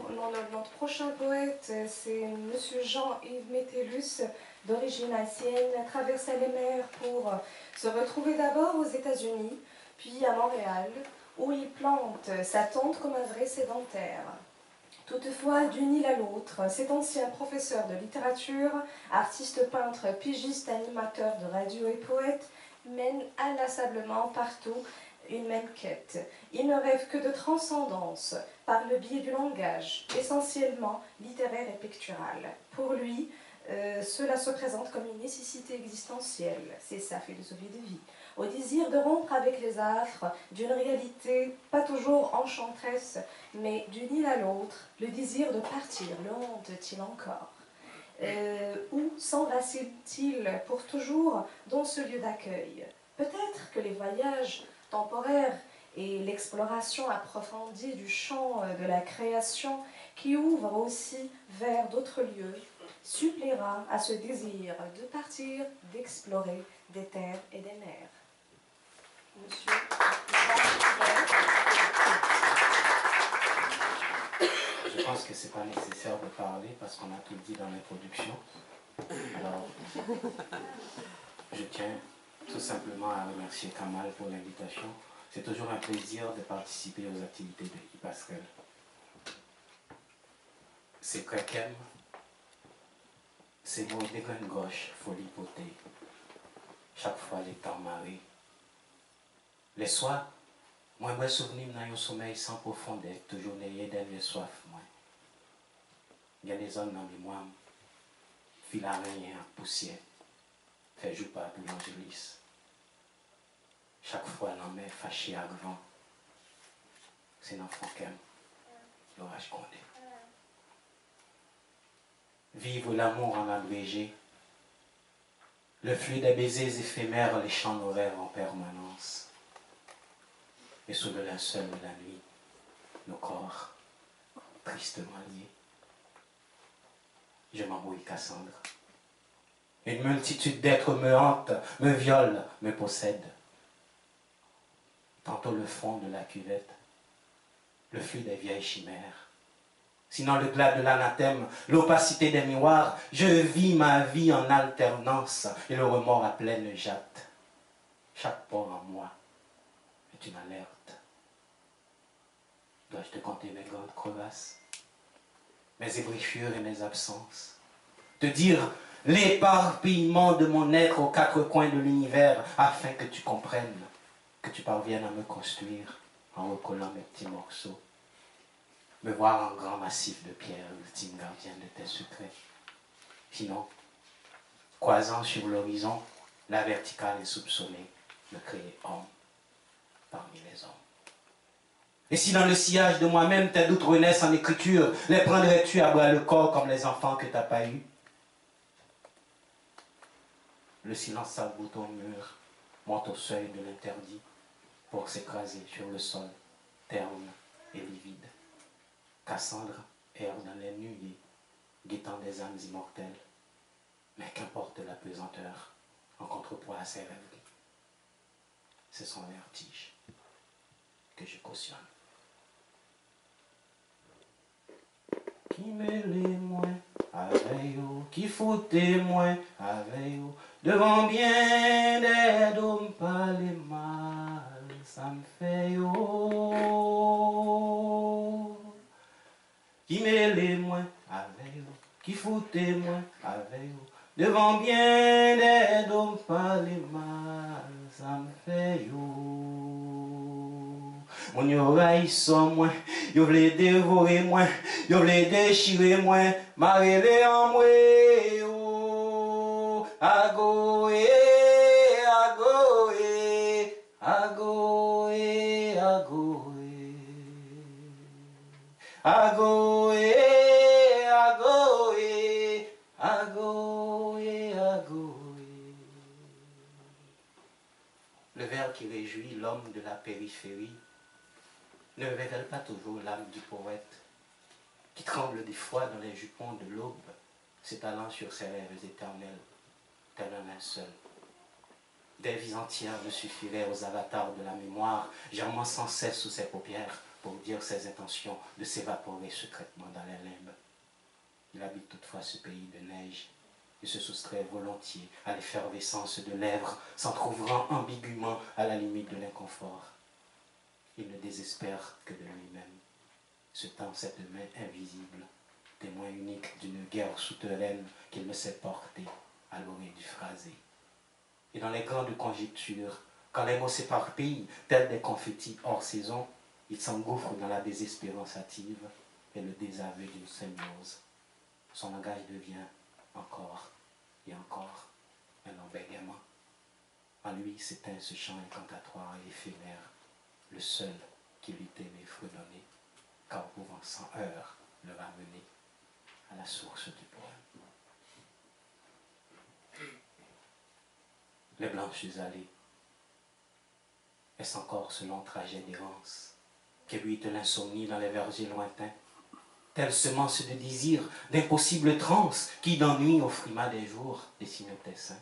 Notre prochain poète, c'est M. Jean-Yves Métellus, d'origine haïtienne, traversait les mers pour se retrouver d'abord aux États-Unis, puis à Montréal, où il plante sa tente comme un vrai sédentaire. Toutefois, d'une île à l'autre, cet ancien professeur de littérature, artiste peintre, pigiste, animateur de radio et poète, mène inlassablement partout une même quête. Il ne rêve que de transcendance par le biais du langage, essentiellement littéraire et pictural. Pour lui, cela se présente comme une nécessité existentielle, c'est sa philosophie de vie, au désir de rompre avec les affres d'une réalité pas toujours enchanteresse, mais d'une île à l'autre, le désir de partir, le hante-t-il encore? Où s'enracine-t-il pour toujours dans ce lieu d'accueil? Peut-être que les voyages temporaires et l'exploration approfondie du champ de la création qui ouvre aussi vers d'autres lieux suppléera à ce désir de partir, d'explorer des terres et des mers. Monsieur Je pense que ce n'est pas nécessaire de parler parce qu'on a tout dit dans l'introduction. Alors, je tiens tout simplement à remercier Kamal pour l'invitation. C'est toujours un plaisir de participer aux activités de Pascal. C'est Krekem, c'est mon dégaine gauche, folie potée. Chaque fois les temps marées. Les soirs, moi, je me souviens d'un sommeil sans profondeur, toujours n'ayez dernier soif, moi. Il y a des zones dans mes mémoire, fil à rien en poussière, fait joue pas pour l'angélis. Chaque fois, l'homme est fâché à grand. C'est dans le qu'aime, l'orage condé. Vivre l'amour en abrégé, le flux des baisers éphémères, les chants horaires en permanence. Et sous le linceul de la nuit, nos corps tristement liés. Je m'embrouille Cassandre. Une multitude d'êtres me hante, me viole, me possède. Tantôt le fond de la cuvette, le flux des vieilles chimères. Sinon le glas de l'anathème, l'opacité des miroirs, je vis ma vie en alternance et le remords à pleine jatte. Chaque pore en moi est une alerte. Dois-je te compter mes grandes crevasses, mes ébrichure et mes absences? Te dire l'éparpillement de mon être aux quatre coins de l'univers afin que tu comprennes, que tu parviennes à me construire en recollant mes petits morceaux. Me voir en grand massif de pierre, ultime gardien de tes secrets. Sinon, croisant sur l'horizon, la verticale est soupçonnée de créer homme parmi les hommes. Et si dans le sillage de moi-même tes doutes renaissent en écriture, les prendrais-tu à bras le corps comme les enfants que tu n'as pas eus? Le silence s'aboute au mur, monte au seuil de l'interdit pour s'écraser sur le sol, terne et livide. Cassandre erre dans les nuées, guettant des âmes immortelles. Mais qu'importe la pesanteur en contrepoids à ses rêveries. C'est son vertige que je cautionne. Qui mêlait moins avec vous, qui foutait moins avec vous, devant bien des hommes parler mal, ça me fait yo. Qui mêlait moins avec vous, qui foutait moins avec vous, devant bien des hommes parler mal, ça me fait yo. Mon yo haïssent moi, yo vle dévorer moi, yo vle déchirer moi, marrer en moi yo. Agoé, agoé, agoé, agoé. Agoé, agoé, agoé, agoé. Le vers qui réjouit l'homme de la périphérie ne révèle pas toujours l'âme du poète, qui tremble d'effroi dans les jupons de l'aube, s'étalant sur ses rêves éternels, tel un linceul. Des vies entières ne suffiraient aux avatars de la mémoire, germant sans cesse sous ses paupières, pour dire ses intentions de s'évaporer secrètement dans les limbes. Il habite toutefois ce pays de neige et se soustrait volontiers à l'effervescence de lèvres, s'en trouvant ambiguement à la limite de l'inconfort. Il ne désespère que de lui-même, se tend cette main invisible, témoin unique d'une guerre souterraine qu'il ne sait porter à l'oreille du phrasé. Et dans les grandes conjectures, quand les mots s'éparpillent, tels des confettis hors saison, il s'engouffre dans la désespérance hâtive et le désaveu d'une symbiose. Son langage devient encore et encore un long bégaiement. En lui s'éteint ce chant incantatoire et éphémère, le seul qui lui aimé fredonner, car pouvant sans heurts le ramener à la source du poème. Les blanches allées, est-ce encore ce long trajet d'errance qu'ébute l'insomnie dans les vergers lointains, telle semence de désir, d'impossibles transes qui d'ennui au frimas des jours dessinent tes seins.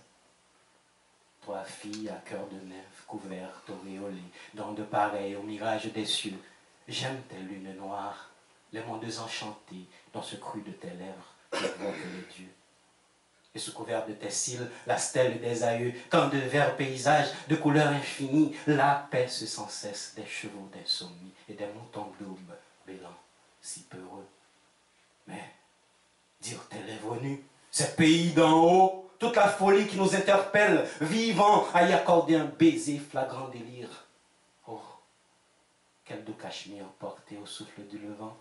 Trois filles à cœur de nymphe couvertes, auréolées, d'ondes pareilles au mirage des cieux, j'aime tes lunes noires, les mondes enchantés dans ce cru de tes lèvres qui évoquent les dieux. Et sous couvert de tes cils, la stèle des aïeux, quand de verts paysages de couleurs infinies, là paissent sans cesse des chevaux d'insomnie et des moutons d'aube bêlant si peureux. Mais, dire tes lèvres nues, ces pays d'en haut, toute la folie qui nous interpelle, vivant à y accorder un baiser flagrant délire. Oh, quel doux cachemire porté au souffle du levant.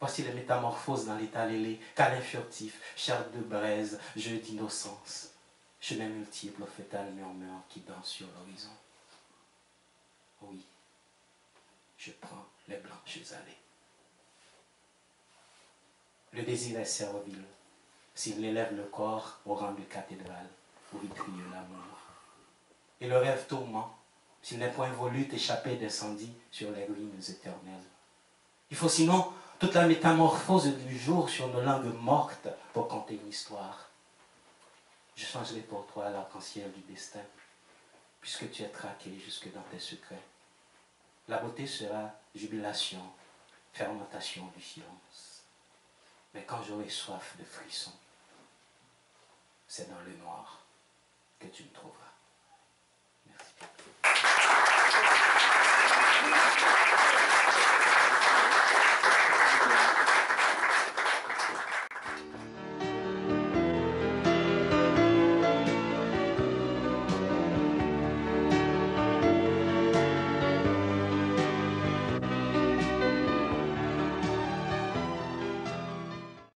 Voici les métamorphoses dans l'état lélé, câlin furtif, chair de braise, jeu d'innocence, chemin multiple au fétal murmure qui danse sur l'horizon. Oui, je prends les blanches allées. Le désir est servile, s'il élève le corps au rang de cathédrale où vitrieux l'amour. Et le rêve tourment, s'il n'est point volute échappé d'incendie sur les ruines éternelles. Il faut sinon toute la métamorphose du jour sur nos langues mortes pour conter une histoire. Je changerai pour toi l'arc-en-ciel du destin, puisque tu es traqué jusque dans tes secrets. La beauté sera jubilation, fermentation du silence. Mais quand j'aurai soif de frissons, c'est dans le noir que tu me trouveras.